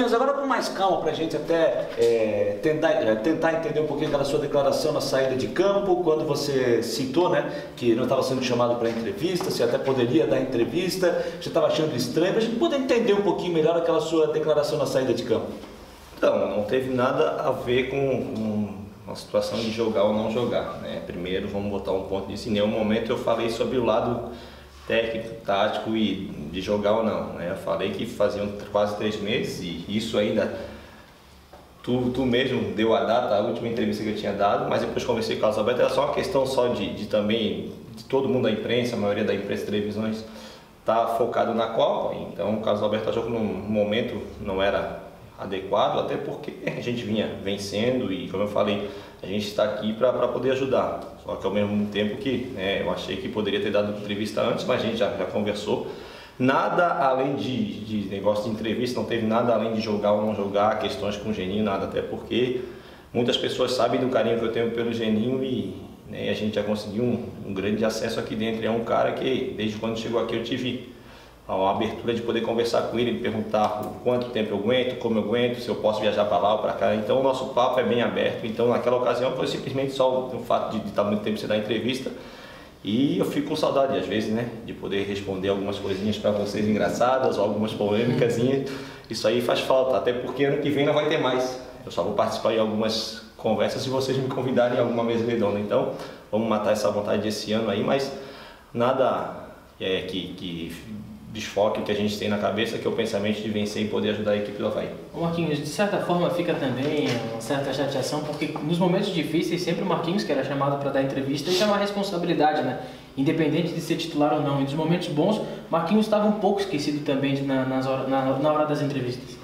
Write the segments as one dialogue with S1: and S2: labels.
S1: Agora com mais calma para a gente até tentar entender um pouquinho aquela sua declaração na saída de campo, quando você citou, né, que não estava sendo chamado para entrevista, se até poderia dar entrevista, já estava achando estranho, para a gente poder entender um pouquinho melhor aquela sua declaração na saída de campo.
S2: Então, não teve nada a ver com uma situação de jogar ou não jogar, né? Primeiro, vamos botar um ponto disso. Em nenhum momento eu falei sobre o lado técnico, tático e de jogar ou não, né? Eu falei que faziam quase 3 meses e isso ainda, tu mesmo deu a data, a última entrevista que eu tinha dado, mas depois conversei com o Carlos Alberto, era só uma questão só de também, de todo mundo da imprensa, a maioria da imprensa e televisões tá focado na Copa, então o Carlos Alberto achou que no momento não era adequado, até porque a gente vinha vencendo e, como eu falei, a gente está aqui para poder ajudar. Só que ao mesmo tempo que eu achei que poderia ter dado entrevista antes, mas a gente já conversou. Nada além de negócio de entrevista, não teve nada além de jogar ou não jogar, questões com o Geninho, nada. Até porque muitas pessoas sabem do carinho que eu tenho pelo Geninho e a gente já conseguiu um grande acesso aqui dentro. É um cara que, desde quando chegou aqui, eu tive a abertura de poder conversar com ele, perguntar o quanto tempo eu aguento, como eu aguento, se eu posso viajar para lá ou para cá. Então o nosso papo é bem aberto. Então naquela ocasião foi simplesmente só o fato de estar muito tempo sem dar entrevista. E eu fico com saudade às vezes, né, de poder responder algumas coisinhas para vocês engraçadas ou algumas polêmicasinhas. Isso aí faz falta, até porque ano que vem não vai ter mais. Eu só vou participar de algumas conversas se vocês me convidarem em alguma mesa redonda. Então vamos matar essa vontade desse ano aí, mas nada que desfoque que a gente tem na cabeça, que é o pensamento de vencer e poder ajudar a equipe do Avaí.
S3: O Marquinhos, de certa forma fica também uma certa chateação, porque nos momentos difíceis sempre o Marquinhos, que era chamado para dar entrevista, e é uma responsabilidade, né? Independente de ser titular ou não. E nos momentos bons, Marquinhos estava um pouco esquecido também na hora das entrevistas.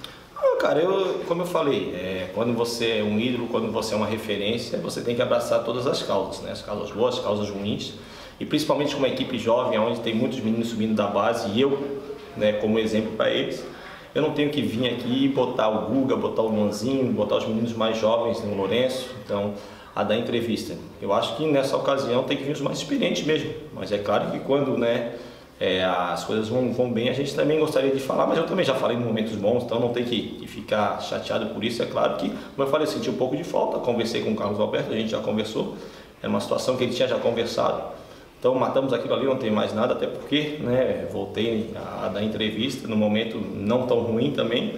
S2: Cara, como eu falei, quando você é um ídolo, quando você é uma referência, você tem que abraçar todas as causas, né? As causas boas, as causas ruins. E principalmente com uma equipe jovem, onde tem muitos meninos subindo da base e eu, né, como exemplo para eles, eu não tenho que vir aqui e botar o Guga, botar o Luanzinho, botar os meninos mais jovens, né, o Lourenço, então, a dar entrevista. Eu acho que nessa ocasião tem que vir os mais experientes mesmo, mas é claro que quando as coisas vão bem, a gente também gostaria de falar, mas eu também já falei em momentos bons, então não tem que ficar chateado por isso. É claro que, como eu falei, eu senti um pouco de falta, conversei com o Carlos Alberto, a gente já conversou, é uma situação que ele tinha já conversado. Então matamos aquilo ali, não tem mais nada, até porque voltei a dar entrevista num momento não tão ruim também.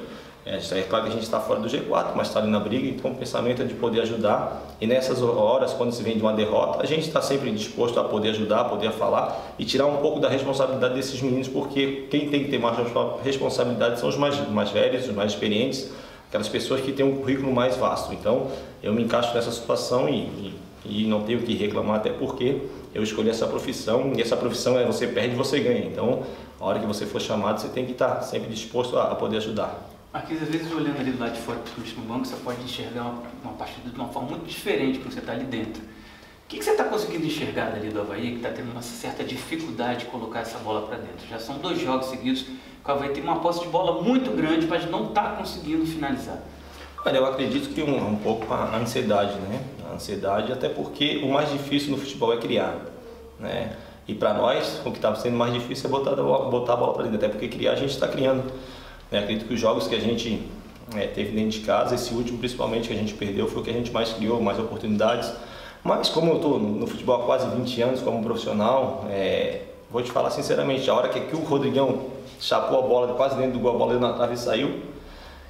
S2: É claro que a gente está fora do G4, mas está ali na briga, então o pensamento é de poder ajudar. E nessas horas, quando se vem de uma derrota, a gente está sempre disposto a poder ajudar, a poder falar e tirar um pouco da responsabilidade desses meninos, porque quem tem que ter mais responsabilidade são os mais velhos, os mais experientes, aquelas pessoas que têm um currículo mais vasto. Então eu me encaixo nessa situação e não tenho que reclamar, até porque eu escolhi essa profissão, e essa profissão é você perde e você ganha. Então, a hora que você for chamado, você tem que estar sempre disposto a poder ajudar.
S4: Marquinhos, às vezes olhando ali do lado de fora, principalmente no banco, você pode enxergar uma partida de uma forma muito diferente quando você está ali dentro. O que você está conseguindo enxergar dali do Avaí, que está tendo uma certa dificuldade de colocar essa bola para dentro? Já são 2 jogos seguidos que o Avaí tem uma posse de bola muito grande, mas não está conseguindo finalizar.
S2: Olha, eu acredito que um pouco a ansiedade, né? A ansiedade, até porque o mais difícil no futebol é criar, né? E para nós, o que está sendo mais difícil é botar a bola para dentro, até porque criar a gente está criando. Acredito que os jogos que a gente teve dentro de casa, esse último principalmente que a gente perdeu, foi o que a gente mais criou, mais oportunidades. Mas como eu estou no futebol há quase 20 anos como profissional, vou te falar sinceramente, a hora que o Rodrigão chapou a bola quase dentro do gol, a bola na trave e saiu,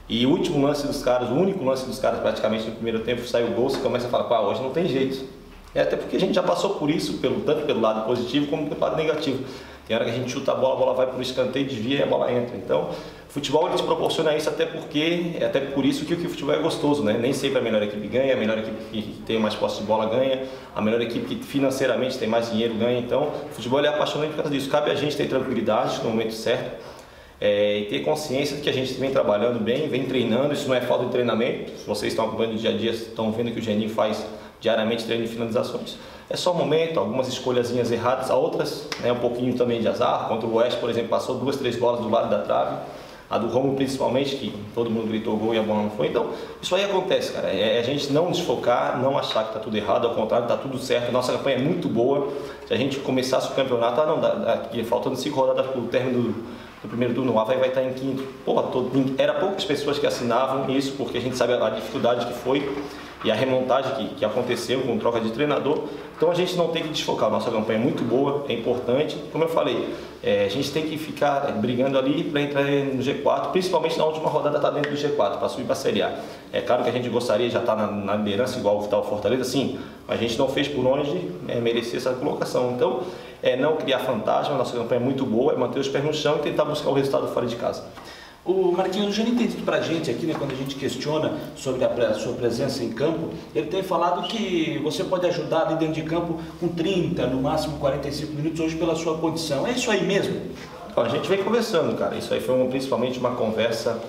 S2: e o último lance dos caras, o único lance dos caras praticamente no primeiro tempo, saiu o gol, você começa a falar, pá, hoje não tem jeito. Até porque a gente já passou por isso, tanto pelo lado positivo como pelo lado negativo. Tem hora que a gente chuta a bola vai para o escanteio, desvia e a bola entra. Então, o futebol ele te proporciona isso até por isso que o futebol é gostoso, né? Nem sempre a melhor equipe ganha, a melhor equipe que tem mais posse de bola ganha, a melhor equipe que financeiramente tem mais dinheiro ganha. Então, o futebol ele é apaixonante por causa disso. Cabe a gente ter tranquilidade no momento certo e ter consciência de que a gente vem trabalhando bem, vem treinando. Isso não é falta de treinamento. Se vocês estão acompanhando o dia a dia, estão vendo que o Geninho faz diariamente treino de finalizações. É só um momento, algumas escolhazinhas erradas, outras, um pouquinho também de azar. Contra o Oeste, por exemplo, passou 2, 3 bolas do lado da trave. A do Romulo principalmente, que todo mundo gritou gol e a bola não foi. Então, isso aí acontece, cara. É a gente não desfocar, não achar que está tudo errado, ao contrário, está tudo certo. Nossa campanha é muito boa. Se a gente começasse o campeonato, faltando 5 rodadas para o término no primeiro turno, o Avaí vai estar em quinto. Pô, era poucas pessoas que assinavam isso, porque a gente sabe a dificuldade que foi e a remontagem que aconteceu com troca de treinador. Então a gente não tem que desfocar. Nossa campanha é muito boa, é importante. Como eu falei, a gente tem que ficar brigando ali para entrar no G4, principalmente na última rodada estar dentro do G4, para subir para a Série A. É claro que a gente gostaria de já estar na liderança, igual está o Fortaleza, sim, mas a gente não fez por onde merecer essa colocação. Então, não criar fantasma, nossa campanha é muito boa, é manter os pés no chão e tentar buscar o resultado fora de casa.
S1: O Marquinhos, o Jânio tem dito pra gente aqui, né, quando a gente questiona sobre a sua presença em campo, ele tem falado que você pode ajudar ali dentro de campo com 30, no máximo 45 minutos hoje pela sua condição. É isso aí mesmo?
S2: A gente vem conversando, cara. Isso aí foi principalmente uma conversa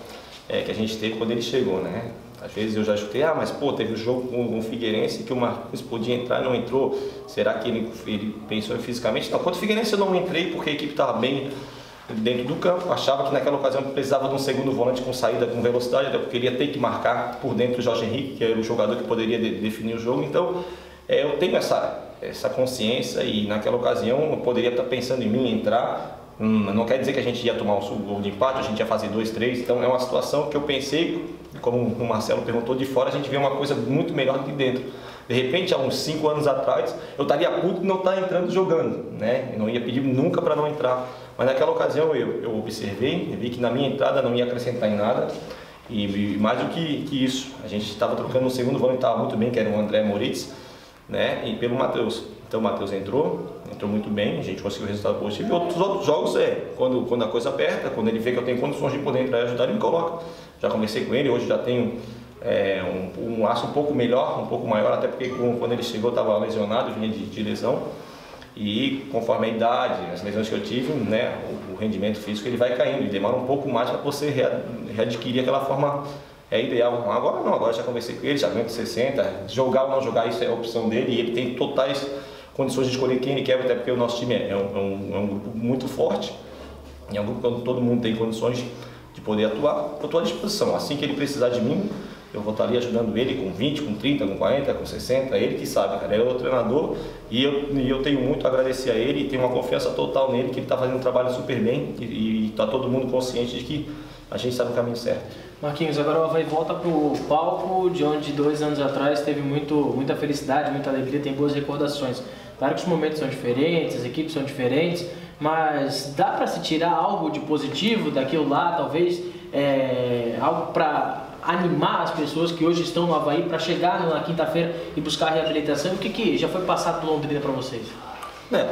S2: que a gente teve quando ele chegou, né? Às vezes eu já escutei, mas pô, teve um jogo com o Figueirense que o Marquinhos podia entrar e não entrou. Será que ele pensou fisicamente? Não, quanto o Figueirense eu não entrei porque a equipe estava bem dentro do campo, achava que naquela ocasião precisava de um segundo volante com saída com velocidade, até porque ele ia ter que marcar por dentro o Jorge Henrique, que era o jogador que poderia definir o jogo. Então eu tenho essa consciência e naquela ocasião eu poderia estar pensando em mim entrar. Não quer dizer que a gente ia tomar o gol de empate, a gente ia fazer 2-3, então é uma situação que eu pensei, como o Marcelo perguntou, de fora a gente vê uma coisa muito melhor do que dentro. De repente, há uns 5 anos atrás, eu estaria puto de não estar entrando jogando, né? Eu não ia pedir nunca para não entrar. Mas naquela ocasião eu observei, vi que na minha entrada não ia acrescentar em nada. E mais do que isso, a gente estava trocando um segundo volante, estava muito bem, que era o André Moritz, né? E pelo Matheus. Então o Matheus entrou muito bem, a gente conseguiu o resultado positivo. E outros jogos quando a coisa aperta, quando ele vê que eu tenho condições de poder entrar e ajudar, ele me coloca. Já conversei com ele, hoje já tenho um laço um pouco melhor, um pouco maior, até porque quando ele chegou eu estava lesionado, vinha de lesão. E conforme a idade, as lesões que eu tive, né, o rendimento físico ele vai caindo e demora um pouco mais para você readquirir aquela forma ideal. Agora não, agora já conversei com ele, já aguento 60, jogar ou não jogar, isso é a opção dele e ele tem totais condições de escolher quem ele quer, até porque o nosso time é um grupo muito forte, é um grupo que todo mundo tem condições de poder atuar. Eu estou à disposição, assim que ele precisar de mim, eu vou estar ali ajudando ele com 20, com 30, com 40, com 60, ele que sabe, cara, ele é o treinador e eu tenho muito a agradecer a ele e tenho uma confiança total nele, que ele está fazendo um trabalho super bem e está todo mundo consciente de que a gente está no caminho certo.
S3: Marquinhos, agora o Avaí volta para o palco de onde 2 anos atrás teve muita felicidade, muita alegria, tem boas recordações. Claro que os momentos são diferentes, as equipes são diferentes, mas dá para se tirar algo de positivo daquilo lá, talvez algo para animar as pessoas que hoje estão no Avaí para chegar na quinta-feira e buscar a reabilitação? O que já foi passado por Londrina para vocês?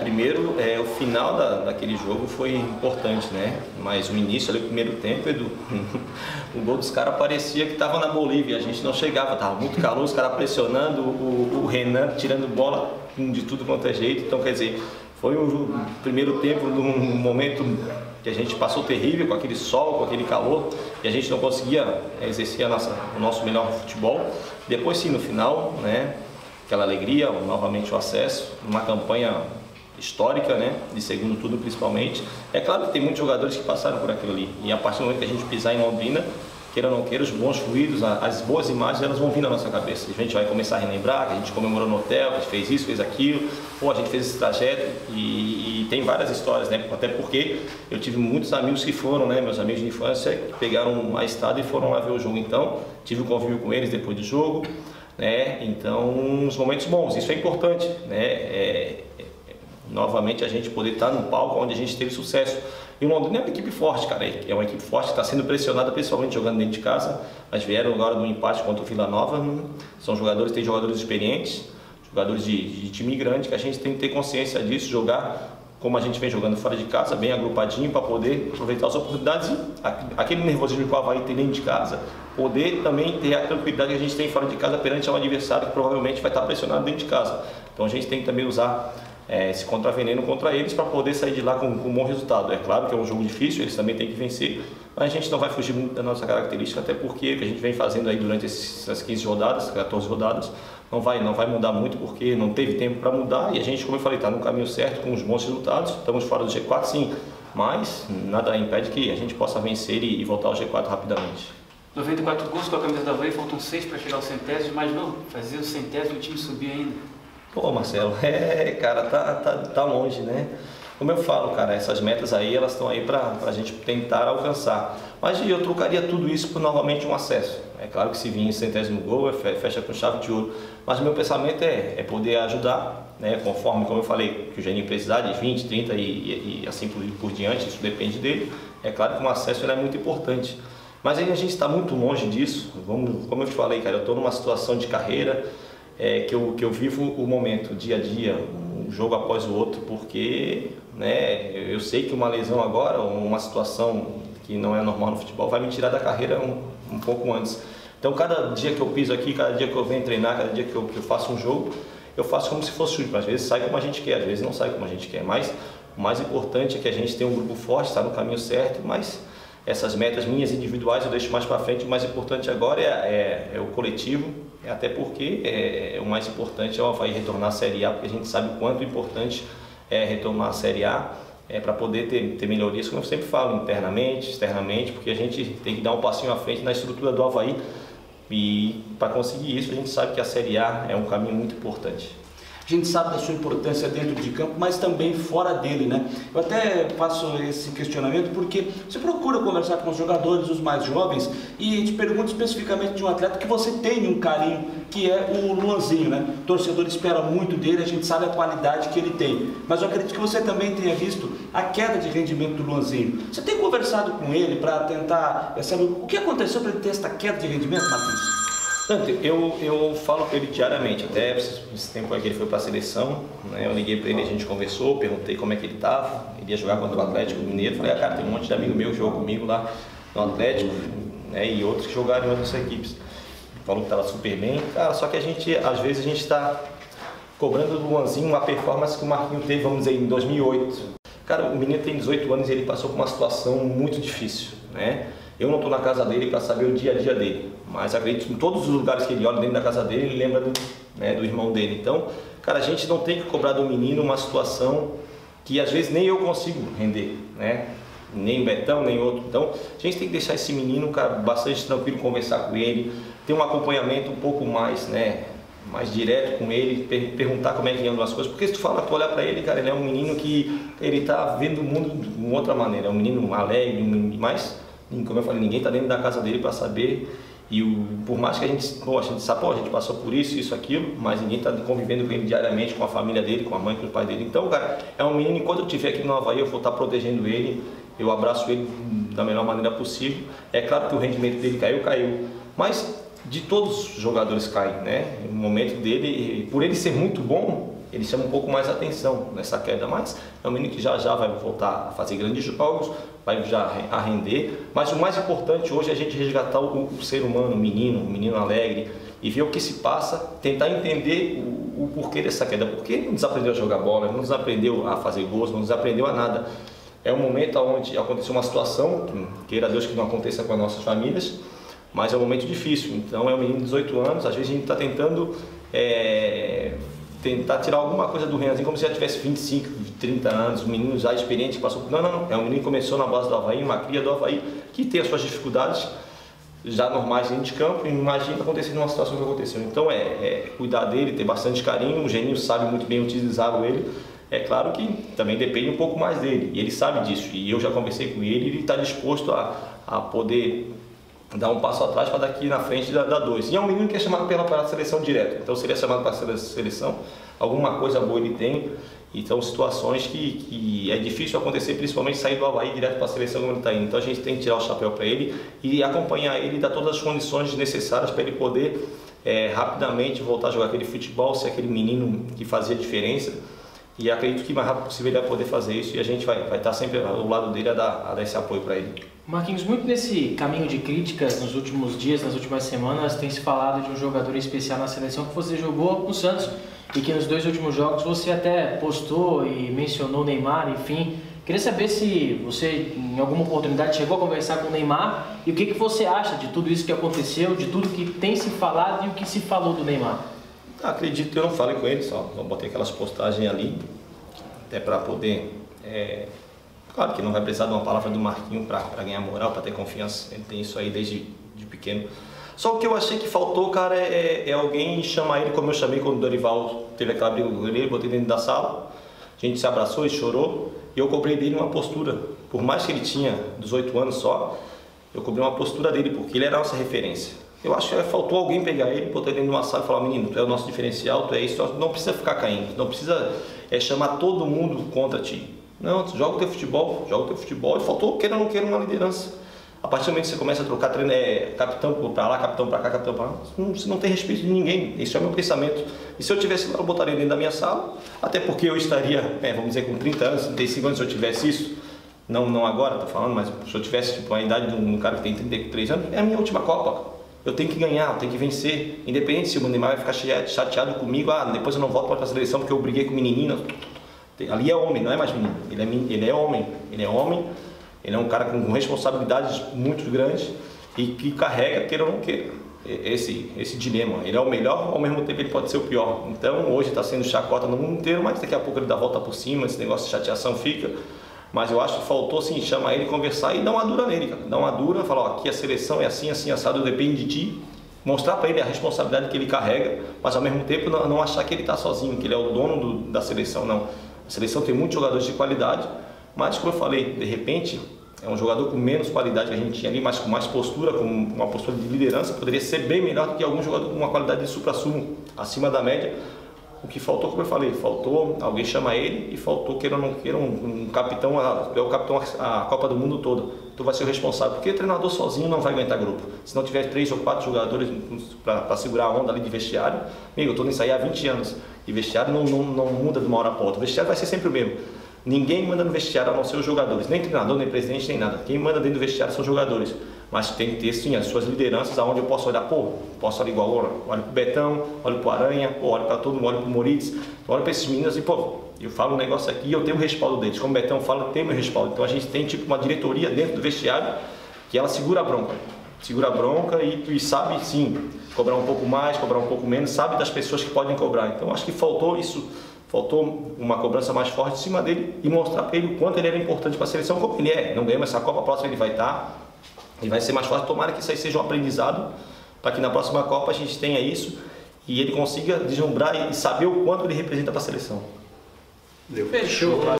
S2: Primeiro, o final daquele jogo foi importante, né? Mas o início ali, o primeiro tempo, Edu, o gol dos caras parecia que estava na Bolívia, a gente não chegava, estava muito calor, os caras pressionando, o Renan tirando bola de tudo quanto é jeito. Então, quer dizer, foi o primeiro tempo num momento que a gente passou terrível, com aquele sol, com aquele calor, e a gente não conseguia exercer o nosso melhor futebol. Depois sim, no final, né? Aquela alegria, novamente o acesso, uma campanha histórica, né, de segundo turno principalmente. É claro que tem muitos jogadores que passaram por aquilo ali, e a partir do momento que a gente pisar em Londrina, queira ou não queira, os bons fluidos, as boas imagens, elas vão vir na nossa cabeça. A gente vai começar a relembrar que a gente comemorou no hotel, que a gente fez isso, fez aquilo, a gente fez esse trajeto, e tem várias histórias, né, até porque eu tive muitos amigos que foram, né, meus amigos de infância, que pegaram a estrada e foram lá ver o jogo. Então, tive um convívio com eles depois do jogo, né? Então, os momentos bons, isso é importante, né? Novamente a gente poder estar no palco onde a gente teve sucesso. E o Londrina é uma equipe forte, cara, é uma equipe forte que está sendo pressionada, principalmente jogando dentro de casa. Mas vieram agora do empate contra o Vila Nova, são jogadores, tem jogadores experientes, jogadores de time grande, que a gente tem que ter consciência disso, jogar como a gente vem jogando fora de casa, bem agrupadinho, para poder aproveitar as oportunidades e aquele nervosismo que o Avaí tem dentro de casa, poder também ter a tranquilidade que a gente tem fora de casa perante um adversário que provavelmente vai estar pressionado dentro de casa. Então a gente tem que também usar esse contraveneno contra eles para poder sair de lá com um bom resultado. É claro que é um jogo difícil, eles também têm que vencer, mas a gente não vai fugir muito da nossa característica, até porque o que a gente vem fazendo aí durante essas 15 rodadas, 14 rodadas, não vai mudar muito, porque não teve tempo para mudar e a gente, como eu falei, está no caminho certo, com os bons resultados. Estamos fora do G4 sim, mas nada impede que a gente possa vencer e voltar ao G4 rapidamente.
S4: 94 gols com a camisa da Avaí, faltam 6 para chegar ao centésimo, mas não, fazer o centésimo o time subir ainda.
S2: Pô, Marcelo, cara, tá longe, né? como eu falo, cara, essas metas aí, elas estão aí para a gente tentar alcançar. Mas eu trocaria tudo isso por novamente um acesso. É claro que se vir em 100º gol, fecha com chave de ouro. Mas o meu pensamento é poder ajudar, né, conforme, como eu falei, que o Geninho precisar de 20, 30 e assim por diante, isso depende dele. É claro que um acesso é muito importante. Mas aí a gente está muito longe disso. Como eu te falei, cara, eu estou numa situação de carreira que eu vivo o momento, dia a dia, um jogo após o outro, porque, né, eu sei que uma lesão agora, uma situação que não é normal no futebol, vai me tirar da carreira um pouco antes. Então, cada dia que eu piso aqui, cada dia que eu venho treinar, cada dia que eu faço um jogo, eu faço como se fosse único. Às vezes sai como a gente quer, às vezes não sai como a gente quer. Mas o mais importante é que a gente tenha um grupo forte, está no caminho certo, mas essas metas minhas individuais eu deixo mais para frente. O mais importante agora é o coletivo, até porque o mais importante é o Avaí retornar à Série A, porque a gente sabe o quanto importante é retornar à Série A, para poder ter melhorias, como eu sempre falo, internamente, externamente, porque a gente tem que dar um passinho à frente na estrutura do Avaí. E para conseguir isso, a gente sabe que a Série A é um caminho muito importante.
S1: A gente sabe da sua importância dentro de campo, mas também fora dele, né? Eu até faço esse questionamento porque você procura conversar com os jogadores, os mais jovens, e te pergunto especificamente de um atleta que você tem um carinho, que é o Luanzinho, né? O torcedor espera muito dele, a gente sabe a qualidade que ele tem, mas eu acredito que você também tenha visto a queda de rendimento do Luanzinho. Você tem conversado com ele para tentar saber o que aconteceu para ele ter essa queda de rendimento, Marquinhos?
S2: Eu falo com ele diariamente, até esse tempo aí que ele foi para a seleção, né, eu liguei para ele, a gente conversou, perguntei como é que ele estava, ele ia jogar contra o Atlético Mineiro, falei, cara, tem um monte de amigo meu que jogou comigo lá no Atlético, né, e outros que jogaram em outras equipes. Falou que estava super bem, cara, só que às vezes a gente está cobrando do Luanzinho uma performance que o Marquinho teve, vamos dizer, em 2008. Cara, o menino tem 18 anos e ele passou por uma situação muito difícil, né? Eu não estou na casa dele para saber o dia a dia dele, mas acredito que em todos os lugares que ele olha dentro da casa dele, ele lembra do irmão dele. Então, cara, a gente não tem que cobrar do menino uma situação que às vezes nem eu consigo render, né? Nem o Betão, nem outro. Então, a gente tem que deixar esse menino, cara, bastante tranquilo, conversar com ele, ter um acompanhamento um pouco mais, né, mais direto com ele, perguntar como é que andam as coisas, porque se tu olhar para ele, cara, ele é um menino que ele está vendo o mundo de uma outra maneira, é um menino alegre, mais, como eu falei, ninguém está dentro da casa dele para saber, e por mais que a gente sabe, a gente passou por isso, aquilo, mas ninguém está convivendo com ele diariamente, com a família dele, com a mãe, com o pai dele. Então, cara, é um menino, enquanto eu estiver aqui no Avaí, eu vou estar protegendo ele, eu abraço ele da melhor maneira possível. É claro que o rendimento dele caiu, mas de todos os jogadores caem, né? No momento dele, por ele ser muito bom, ele chama um pouco mais atenção nessa queda, mas é um menino que já vai voltar a fazer grandes jogos, vai já a render, mas o mais importante hoje é a gente resgatar o ser humano, o menino alegre, e ver o que se passa, tentar entender o porquê dessa queda, porque ele não desaprendeu a jogar bola, não desaprendeu a fazer gols, não desaprendeu a nada. É um momento onde aconteceu uma situação, queira Deus que não aconteça com as nossas famílias, mas é um momento difícil. Então é um menino de 18 anos, às vezes a gente está tentando tentar tirar alguma coisa do Renanzinho, como se já tivesse 25, 30 anos, um menino já experiente que passou por... Não, é um menino que começou na base do Avaí, uma cria do Avaí, que tem as suas dificuldades já normais dentro de campo, e imagina acontecendo uma situação que aconteceu. Então cuidar dele, ter bastante carinho, o Geninho sabe muito bem utilizar ele. É claro que também depende um pouco mais dele, e ele sabe disso, e eu já conversei com ele, e ele está disposto a poder dar um passo atrás para daqui na frente dar dois. E é um menino que é chamado para a seleção direto, então se ele é chamado para a seleção, alguma coisa boa ele tem. Então situações que é difícil acontecer, principalmente sair do Avaí direto para a seleção como ele está indo. Então a gente tem que tirar o chapéu para ele e acompanhar ele, dar todas as condições necessárias para ele poder rapidamente voltar a jogar aquele futebol, ser aquele menino que fazia diferença. E acredito que o mais rápido possível ele vai poder fazer isso, e a gente vai estar sempre ao lado dele a dar esse apoio para ele.
S3: Marquinhos, muito nesse caminho de críticas nos últimos dias, nas últimas semanas, tem se falado de um jogador especial na seleção que você jogou no Santos e que nos 2 últimos jogos você até postou e mencionou o Neymar, enfim. Queria saber se você, em alguma oportunidade, chegou a conversar com o Neymar e o que você acha de tudo isso que aconteceu, de tudo que tem se falado e o que se falou do Neymar.
S2: Acredito que eu não falei com ele, só botei aquelas postagens ali, até para poder... Claro que não vai precisar de uma palavra do Marquinho para ganhar moral, para ter confiança, ele tem isso aí desde pequeno. Só o que eu achei que faltou, cara, é alguém chamar ele como eu chamei quando o Dorival teve aquela briga com ele, botei dentro da sala, A gente se abraçou e chorou, e eu cobrei dele uma postura. Por mais que ele tinha 18 anos só, eu cobrei uma postura dele, porque ele era a nossa referência. Eu acho que faltou alguém pegar ele, botar ele dentro de uma sala e falar: menino, tu é o nosso diferencial, tu é isso, não precisa ficar caindo, não precisa chamar todo mundo contra ti. Não, tu joga o teu futebol, e faltou, queira ou não queira, uma liderança. A partir do momento que você começa a trocar capitão para lá, capitão para cá, capitão para lá, você não tem respeito de ninguém. Esse é o meu pensamento. E se eu tivesse lá, eu botaria dentro da minha sala, até porque eu estaria, vamos dizer, com 30 anos, 35 anos, se eu tivesse isso, não agora, tô falando, mas se eu tivesse tipo, a idade de um cara que tem 33 anos, é a minha última Copa. Eu tenho que ganhar, eu tenho que vencer. Independente se o Neymar vai ficar chateado comigo, depois eu não volto para a seleção porque eu briguei com o menininho. Ali é homem, não é mais menino. Ele é homem. Ele é um cara com responsabilidades muito grandes e que carrega, queira ou não queira, esse dilema. Ele é o melhor, ao mesmo tempo ele pode ser o pior. Então hoje está sendo chacota no mundo inteiro, mas daqui a pouco ele dá a volta por cima, esse negócio de chateação fica. Mas eu acho que faltou sim, chamar ele, conversar e dar uma dura nele, cara. Dar uma dura, falar: ó, aqui a seleção é assim, assim, assado, depende de ti. Mostrar para ele a responsabilidade que ele carrega, mas ao mesmo tempo não achar que ele está sozinho, que ele é o dono da seleção, não. A seleção tem muitos jogadores de qualidade, mas como eu falei, de repente é um jogador com menos qualidade que a gente tinha ali, mas com mais postura, com uma postura de liderança, poderia ser bem melhor do que algum jogador com uma qualidade de supra-sumo, acima da média. O que faltou, como eu falei, faltou alguém chamar ele e faltou, queira ou não queira, um capitão, é o capitão a Copa do Mundo toda. Tu vai ser o responsável, porque o treinador sozinho não vai aguentar grupo. Se não tiver 3 ou 4 jogadores para segurar a onda ali de vestiário, amigo, eu estou nisso aí há 20 anos, e vestiário não muda de uma hora para outra, o vestiário vai ser sempre o mesmo. Ninguém manda no vestiário a não ser os jogadores, nem treinador, nem presidente, nem nada. Quem manda dentro do vestiário são os jogadores. Mas tem que ter sim as suas lideranças, aonde eu posso olhar, posso olhar igual, olho pro Betão, olho pro Aranha, olho para todo mundo, olho pro Moritz, olho para esses meninos e eu falo um negócio aqui e eu tenho o respaldo deles. Como o Betão fala, eu tenho meu respaldo. Então a gente tem tipo uma diretoria dentro do vestiário que ela segura a bronca. E sabe sim, cobrar um pouco mais, cobrar um pouco menos, sabe das pessoas que podem cobrar. Então acho que faltou isso. Faltou uma cobrança mais forte em cima dele e mostrar para ele o quanto ele era importante para a seleção, como ele é. Não ganhamos essa Copa, a próxima ele vai estar, ele vai ser mais forte. Tomara que isso aí seja um aprendizado, para que na próxima Copa a gente tenha isso e ele consiga deslumbrar e saber o quanto ele representa para a seleção.
S3: Fechou.